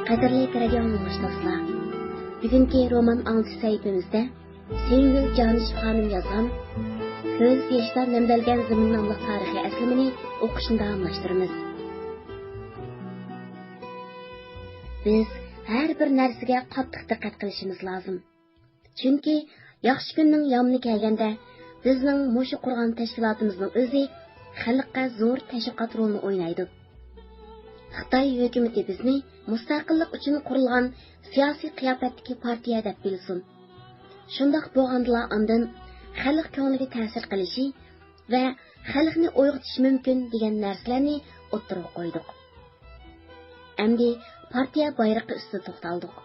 Qadrli radio dostlar, bugungi roman angliz saytimizda Sevgili Caniş Xanım yazgan Ko'z yoshlar namdalgan zamin nomli tarixiy aslimini o'qishni davomlashtiramiz. Biz har bir narsaga qattiq diqqat qilishimiz lozim. Chunki yaxshi kunning yomoni kelganda bizning mushu qurgan tashkilotimizning o'zi xalqqa zo'r tashviqot rolini o'ynaydi. Xitoy hukumati bizni mustaqillik uchun qurilgan siyosiy qiyofatdagi partiya deb bilsin. Shundoq bo'lganda ondan xalq ko'ngliga ta'sir qilishi va xalqni uyg'otish mumkin degan narsalarni o'ttirib qo'ydik. Endi partiya bayrog'i ustida to'xtaldik.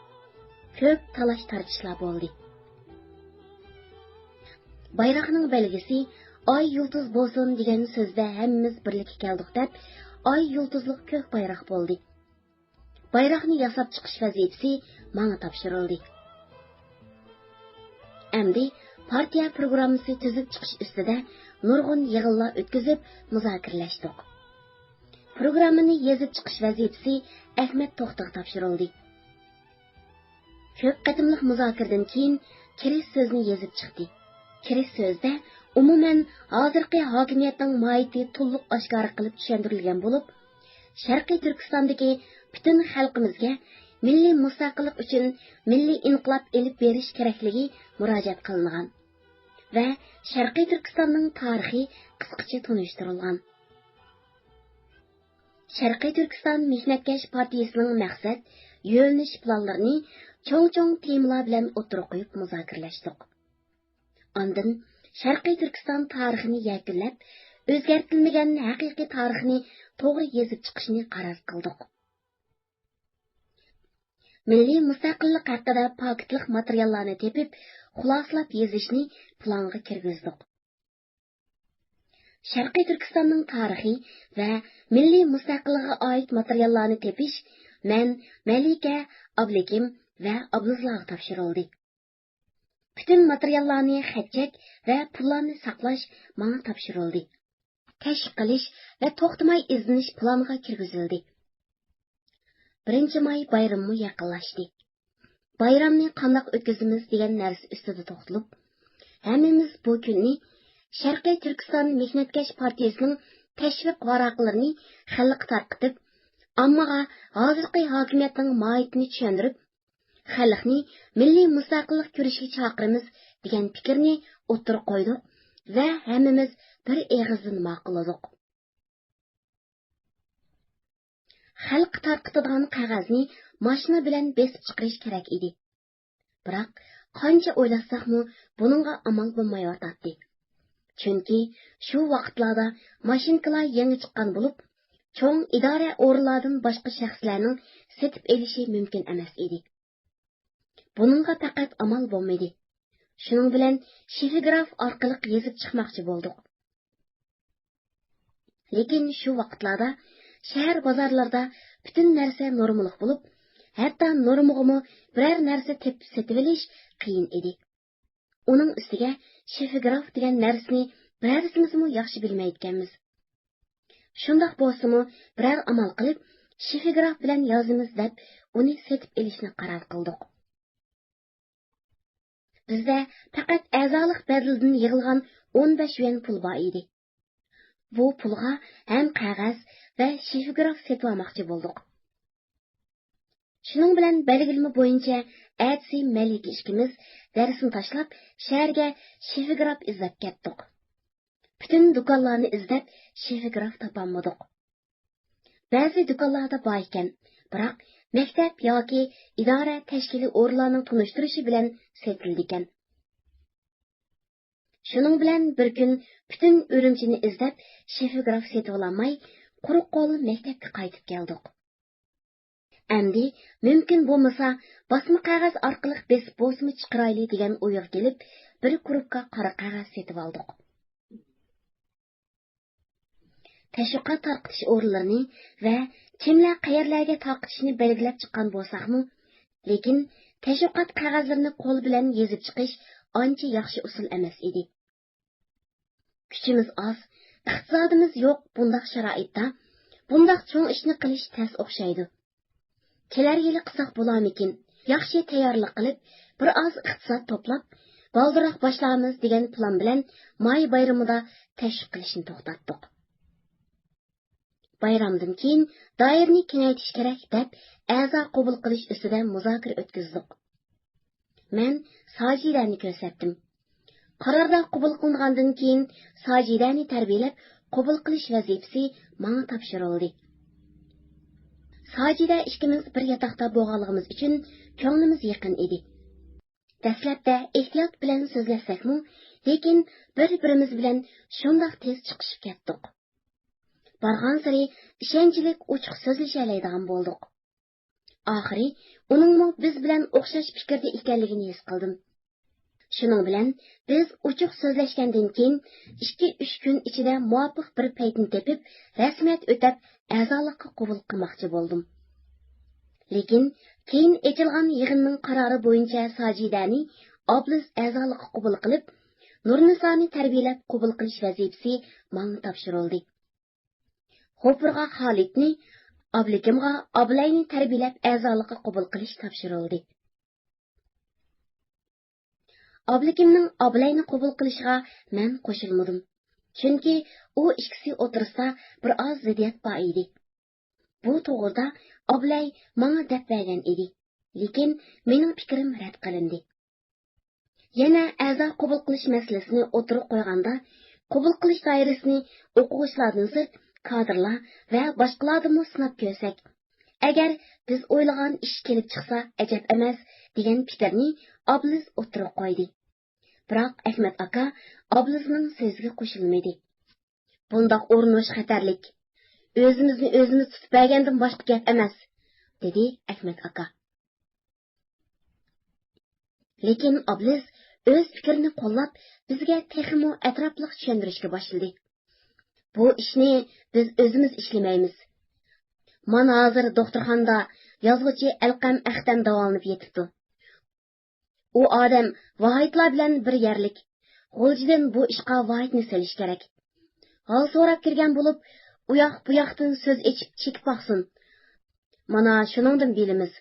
Ko'p talash tartishlar bo'ldi. Bayrog'ning belgisi oy yulduz bo'lsin degan so'zda hammamiz birlikka keldik deb oy yulduzlik ko'k bayroq bo'ldi. Bayroqni yasab chiqish vazifasi menga topshirildi. Endi partiya programmasi tuzib chiqish ustida nurg'un yig'inlar o'tkazib muzokiralashdik. Programmani yozib chiqish vazifasi Ahmad To'xtag'a topshirildi. Ko'p qatimliq muzokiradan keyin kirish so'zni yozib chiqdi. Kirish so'zda umuman hozirgi hokimiyatning mohiyati to'liq oshkor qilib tushuntirilgan bo'lib, Sharqiy Turkistondagi butun xalqimizga milliy mustaqillik uchun milliy inqilob elib berish kerakligi murojaat qilingan va Sharqiy Turkistonning tarixi qisqacha tunishtirilgan. Sharqiy Turkiston Mehnatkash partiyasining maqsad, yo'linish planlarini cho'ng-cho'ng temalar bilan o'tirib qo'yib muzokiralashdik. Ondan Sharqiy Turkiston tarixini yakunlab, o'zgartirilmagan haqiqiy tarixni to'g'ri yozib chiqishni qaror qildik. Milliy mustaqillik haqida paketlik materiallarni tepib, xulosalab yozishni planga kirgizdik. Sharqiy Turkistonning tarixi va milliy mustaqilligiga oid materiallarni tepish men Malika, Ablekim va Abduzlarga topshirildi. Bütün materiallarni xatchak va pullarni saqlash menga topshirildi. Tashviq qilish va to'xtamay izlanish planiga kirgizildi. 1 may bayrami yaqinlashdi. Bayramni qanday o'tkazamiz degan narsa ustida to'xtalib, hammamiz bu kunni Sharqiy Turkiston Mehnatkash partiyasining tashviq varaqlarini xalqqa tarqatib, ammoga hozirgi hokimiyatning mohiyatini tushuntirib, xalqni milliy mustaqillik ko'rishiga chaqiramiz degan fikrni o'ttirib qo'ydik va hammamiz bir og'izdan ma'qulladik. Xalq tarqatadigan qog'ozni mashina bilan besib chiqarish kerak edi. Biroq qancha o'ylasakmi buningga amal bo'lmayotdi. Chunki shu vaqtlarda mashinkalar yangi chiqqan bo'lib, cho'ng idora o'rinlaridan boshqa shaxslarning setib elishi mumkin emas edi. Buningga faqat amal bo'lmaydi. Shuning bilan shifrograf orqali yozib chiqmoqchi bo'ldik. Lekin shu vaqtlarda shahar bozorlarda butun narsa normal bo'lib, hatto normig'imi biror narsa tepib setib olish qiyin edi. Uning ustiga shifrograf degan narsani birorimiz yaxshi bilmayotganmiz. Shundoq bo'lsa-mu, biror amal qilib shifrograf bilan yozamiz deb uni setib olishni qaror qildik. Bizda faqat a'zolik badlidan yig'ilgan 15 yuan pul bor edi. Bu pulga ham qog'oz va shifrograf setib olmoqchi bo'ldik. Shuning bilan belgilama bo'yicha atsi Malika ishkimiz darsini tashlab shaharga shifrograf izlab ketdik. Butun do'konlarni izlab shifrograf topolmadik. Ba'zi do'konlarda bor ekan, biroq maktab yoki idora tashkiliy o'rinlarning tunishtirishi bilan setildi ekan. Shuning bilan bir kun butun Urumchini izlab shifrograf setib olmay, quruq qo'li maktabga qaytib keldik. Endi mumkin bo'lmasa, bosma qog'oz orqali besib bo'lsa chiqarayli degan o'yga kelib, bir kurupka qora qog'oz setib oldik. Tashviqot tarqatish o'rinlarini va kimlar qayerlarga tarqatishni belgilab chiqqan bo'lsaqmi, lekin tashviqot qog'ozlarini qo'l bilan yozib chiqish ancha yaxshi usul emas edi. Kuchimiz oz, iqtisodimiz yo'q bundoq sharoitda bundoq cho'ng ishni qilish tez o'xshaydi. Kelar yili qilsak bo'larmikin? Yaxshi tayyorlik qilib, bir oz iqtisod to'plab, baldiroq boshlaymiz degan plan bilan may bayramida tashviq qilishni to'xtatdik. Bayramdan keyin doirani kengaytirish kerak deb a'zo qabul qilish ustida muzokara o'tkazdik. Men Sajidani ko'rsatdim. Qarorda qabul qilingandan keyin Sajidani tarbiyalab qabul qilish vazifasi menga topshirildi. Sajida ikkimiz bir yotoqda bo'lganligimiz uchun ko'nglimiz yaqin edi. Dastlabda ehtiyot bilan so'zlashsakmi, lekin bir-birimiz bilan shundoq tez chiqishib ketdik. Bargan sari ishonchlik ochiq so'zlasha bo'ldik. Oxiri uningmi biz bilan o'xshash fikrda ekanligini his qildim. Shuning bilan biz ochiq so'zlashgandan keyin 2-3 kun ichida muvofiq bir paytni tepib, rasmiyat o'tab, a'zolikqa qabul qilmoqchi bo'ldim. Lekin keyin echilgan yig'inning qarori bo'yicha Sajidani oblis a'zolikqa qabul qilib, Nurnisoni tarbiyalab qabul qilish vazifasi menga topshirildi. Xo'pirga Xolidni, Oblikimga Oblayni tarbiyalab a'zolikqa qabul qilish topshirildi. Oblikimning Oblayni qabul qilishiga men qo'shilmadim. Chunki u ikkisi o'tirsida bir oz ziddiyat bor edi. Bu to'g'rida Oblay menga deb bergan edi. Lekin mening fikrim rad qilindi. Yana a'zo qabul qilish masalasini o'tirib qo'yganda, qabul qilish doirasini o'quvchilardan sirt kadrlar va boshqalarni sinab ko'rsak, agar biz o'ylagan ish kelib chiqsa ajab emas degan fikrni oblis o'tirib qo'ydi. Biroq Ahmad aka oblisning so'ziga qo'shilmadi. Bundoq o'rinish xatarlik. O'zimizni o'zimiz tutib bergandan boshqa gap emas, dedi Ahmad aka. Lekin oblis o'z fikrini qo'llab, bizga texmo atrofliq tushuntirishga boshladi. Bu ishni biz o'zimiz ishlamaymiz. Mana hozir doktorxonada yozuvchi Alqam Axtam davolanib yetibdi. U odam vohidlar bilan bir yerlik. G'o'ljidan bu ishqa vohidni selish kerak. Hol so'rab kirgan bo'lib, u yoq bu yoqdan so'z echib chekib baqsin. Mana shuningdan bilamiz.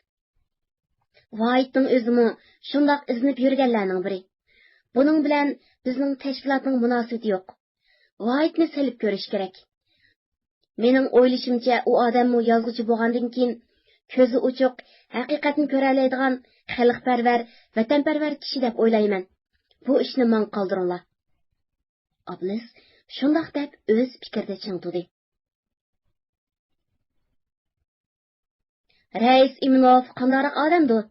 Vohidning o'zimi shundoq iznib yurganlarning biri. Buning bilan bizning tashkilotning munosabati yo'q. Vohidni selib ko'rish kerak. Mening o'ylashimcha, u odammi yozuvchi bo'lgandan keyin ko'zi ochiq, haqiqatni ko'ra oladigan, xalqparvar, vatanparvar kishi deb o'ylayman. Bu ishni men qoldiringlar. Oblis shundoq deb o'z fikrida ching turdi. Rais Iminov qanday odamdir?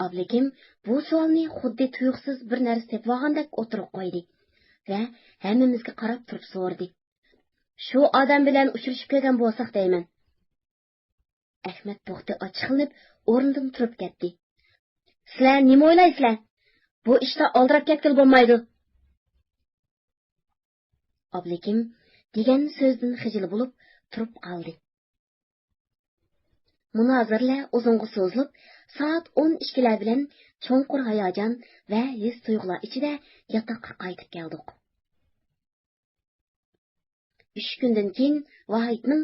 Oblikim bu savolni xuddi tuyuqsiz bir narsa deb olgandek o'tirib qo'ydi va hammamizga qarab turib so'radi. Shu odam bilan uchrashib kelgan bo'lsak deyman. Ahmad to'xta ochiqlanib, o'rnidan turib ketdi. Sizlar nima o'ylaysizlar? Bu ishda oldirab ketgil bo'lmaydi. Oblikim degan so'zdan xijil bo'lib turib qoldi. Munozirlar uzunga so'zilib, soat 12lar bilan cho'nqur hayajon va his tuyg'ular ichida yotoqqa qaytib keldik. 3 kundan keyin Vohidning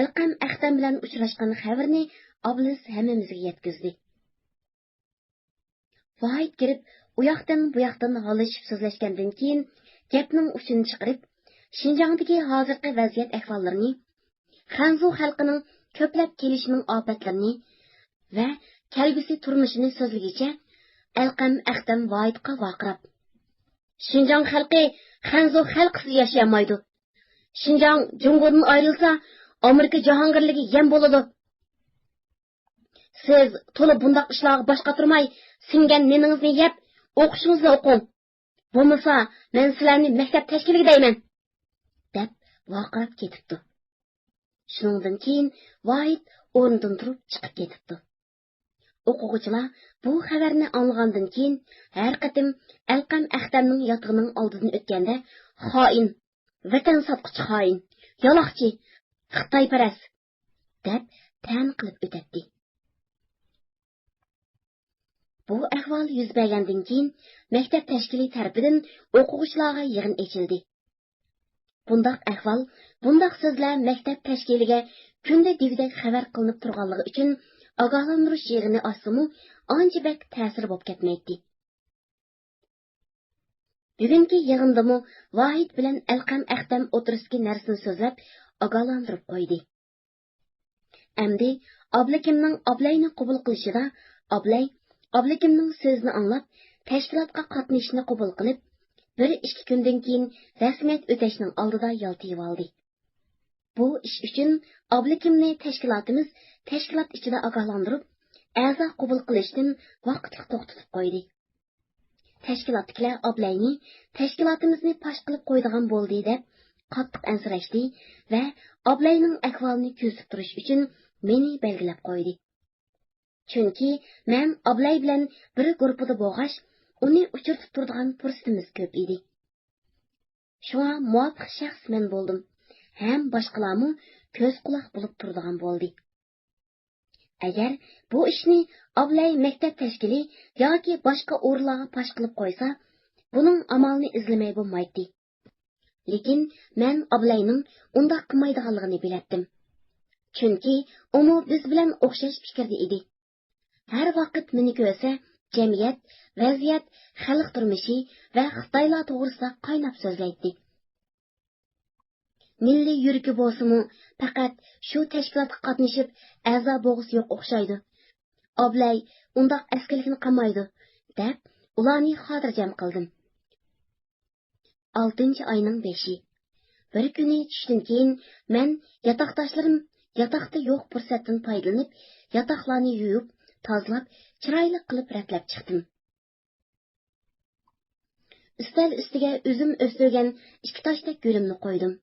Alqam Axtam bilan uchrashgan xabarini oblis hammamizga yetkazdi. Vohid kirib, u yoqdan bu yoqdan g'alashib so'zlashgandan keyin gapning uchini chiqarib, Xinjiangdagi hozirgi vaziyat ahvollarini, Xanzu xalqining ko'plab kelishining ofatlarini va kelgusi turmushini so'zligicha Alqam Axtam Vohidga vaqirab, Xinjiang xalqi Xanzu xalqisiz yashamaydi. Xinjiang Jungodan ayrilsa, Amerika jahongirligi yem bo'ladi. Siz to'liq bundoq ishlarga boshqa turmay, singan neningizni yeb, o'qishingizni o'qing. Bo'lmasa, men sizlarni maktab tashkiliga deyman, deb vaqirab ketibdi. Shuningdan keyin Vohid o'rnidan turib chiqib ketibdi. O'quvchilar bu xabarni olgandan keyin har qatim Alqam Axtamning yotog'ining oldidan o'tganda xoin, vatan sotquchi xoin, yaloqchi, Xitoyparast deb tan qilib o'tadi. Bu ahvol yuz bergandan keyin maktab tashkiliy tarafidan o'quvchilarga yig'in ochildi. Bundaq ahvol, bundaq so'zlar maktab tashkiliga kunda degidek xabar qilinib turganligi uchun ogohlantirish yig'ini ochsimu ancha bak ta'sir bo'lib ketmaydi. Bugungi yig'indimi Vohid bilan Alqam Aqdam o'tirisidagi narsani so'zlab ogohlantirib qo'ydi. Endi Ablikimning Ablayni qabul qilishida Ablikimning so'zini anglab, tashkilotga qatnashishni qabul qilib, 1-2 kundan keyin rasmiyat o'tashning oldida yoltiyib oldi. Bu ish uchun Ablikimni tashkilot ichida ogohlantirib, a'zo qabul qilishdan vaqtli to'xtatib qo'ydi. Tashkilotdagilar Ablayni tashkilotimizni pash qilib qo'ydigan bo'ldi deb qattiq ansirashdi va Ablayning ahvolini kuzatib turish uchun meni belgilab qo'ydi. Chunki men Ablay bilan bir guruhda bo'lg'ash, uni uchirtib turadigan fursatimiz ko'p edi. Shunga muvofiq shaxs men bo'ldim. Ham boshqalarmi ko'z quloq bo'lib turadigan bo'ldi. Agar bu ishni Ablay maktab tashkili yoki boshqa o'rinlarga pash qilib qo'ysa, buning amalini izlamay bo'lmaydi. Lekin men Ablayning undaq qilmaydiganligini bilardim. Chunki uni biz bilan o'xshash fikrda edi. Har vaqt meni ko'rsa, jamiyat, vaziyat, xalq turmushi va Xitoylar to'g'risida qaynab so'zlaydi. Milliy yuragi bo'lsa-mu, faqat shu tashkilotga qatnashib, a'zo bo'g'isi yo'q o'xshaydi. Ablay undaq askarlikni qilmaydi, deb ularni xotirjam qildim. 6-oyning 5-i. Bir kuni tushdan keyin men yotoqdoshlarim yotoqda yo'q fursatdan foydalanib, yotoqlarni yuvib, tozalab, chiroyli qilib ratlab chiqdim. Ustal ustiga o'zim o'stirgan 2 toshdek gulimni qo'ydim.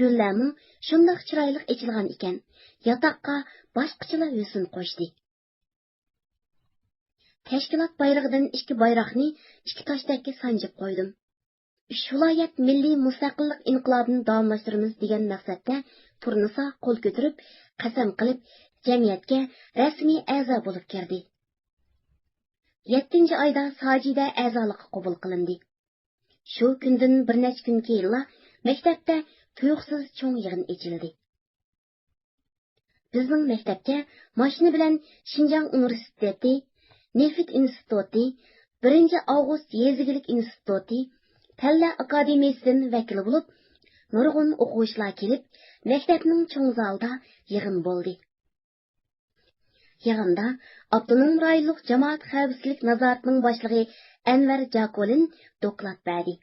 Gullarmi shundoq chiroyli echilgan ekan, yotoqqa boshqachalar husn qo'shdi. Tashkilot bayrog'idan 2 bayroqni 2 toshdakka sanjib qo'ydim. Viloyat milliy mustaqillik inqilobini davomlashtiramiz degan maqsadda Turnisa qo'l ko'tarib, qasam qilib, jamiyatga rasmiy a'zo bo'lib kirdi. 7-oyda Sajida a'zolikqa qabul qilindi. Shu kundan bir necha kun keyin maktabda tuyuqsiz cho'ng yig'in ochildi. Bizning maktabga mashina bilan Xinjiang universiteti, Neft instituti, 1-Avgust yezigilik instituti, Palla akademiyasidan vakil bo'lib, nurg'un o'quvchilar kelib, maktabning cho'ng zalida yig'in bo'ldi. Yig'inda Abtonom rayonlik jamoat xavfsizlik nazoratining boshlig'i Anvar Jakolin doklad berdi.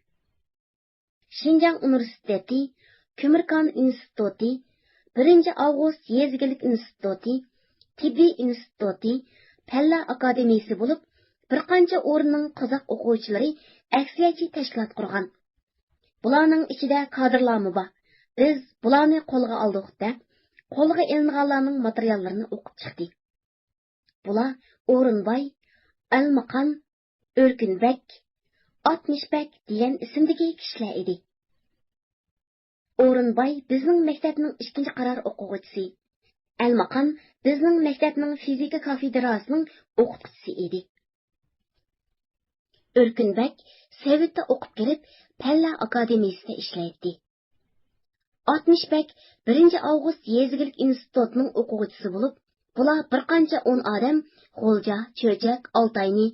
Xinjiang universiteti, Ko'mirkon instituti, 1-Avgust yezigilik instituti, tibbiy instituti, Palla akademiyasi bo'lib, bir qancha o'rinning qozoq o'quvchilari aksiyachi tashkilot qurgan. Bularning ichida kadrlarmi bor. Biz bularni qo'lga oldik deb, qo'lga ilinganlarning materiallarini o'qib chiqdik. Bular O'rinboy, Almaqan, O'rkunbek, Atmishbek degan ismdagi kishilar edi. O'rinboy bizning maktabning 2-qaror o'quvchisi. Almaqan bizning maktabning fizika kafedrasining o'qituvchisi edi. O'rkunbek Sovetda o'qib kelib, Palla akademiyasida ishlaydi. Atmishbek 1-Avgust yezigilik institutining o'quvchisi bo'lib, bular bir qancha 10 odam G'o'lja, Cho'chak, Oltayni,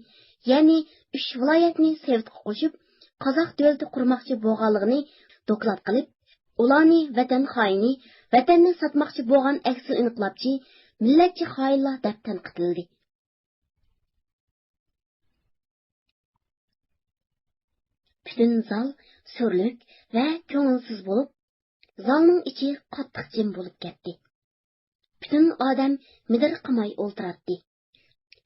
ya'ni 3 viloyatni Sovetga qo'shib, qozoq davlati qurmoqchi bo'lganligini doklad qilib, ularni vatan xoini, vatanni sotmoqchi bo'lgan aksil inqilobchi, millatchi xoinlar deb tanqidladi. Butun zal surlik va ko'ngilsiz bo'lib, zalning ichi qattiq jim bo'lib ketdi. Butun odam midir qilmay o'ltirardi.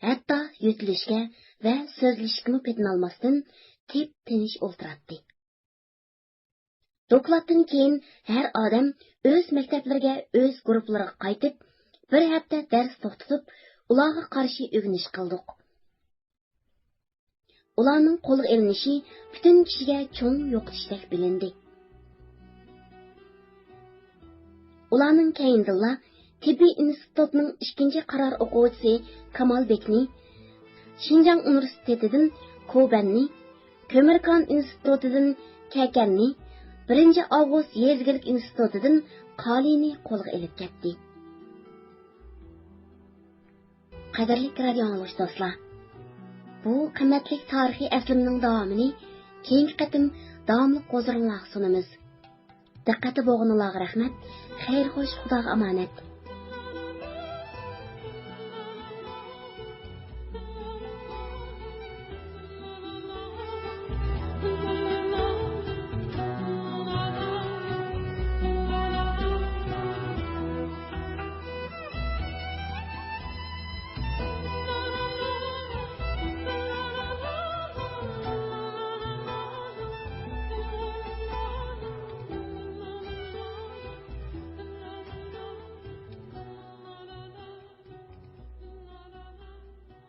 Hatto yutilishga va so'zlashga petinolmasdan tip-tinish o'ltirardi. Dokladdan keyin har odam o'z maktablariga, o'z guruhlariga qaytib, bir hafta dars to'xtatib, ularga qarshi o'rganish qildik. Ularning qo'lga ilinishi butun kishiga cho'ng yo'qotishdek bilindi. Ularning keyindilla tibbiy institutning 2-qaror o'quvchisi Kamolbekni, Xinjiang universitetidan Kobanni, Ko'mirkon institutidan Kakanni, 1 avgust yezgilik institutidan qalini qo'lga ilib ketdi. Qadrli radio anglag'uchi do'stlar, bu qimmatli tarixiy aslimning davomini keyingi qatim davomli qo'zg'olonlarga sunamiz. Diqqati bo'lganlarga rahmat. Xayr xo'sh, Xudoga omonat.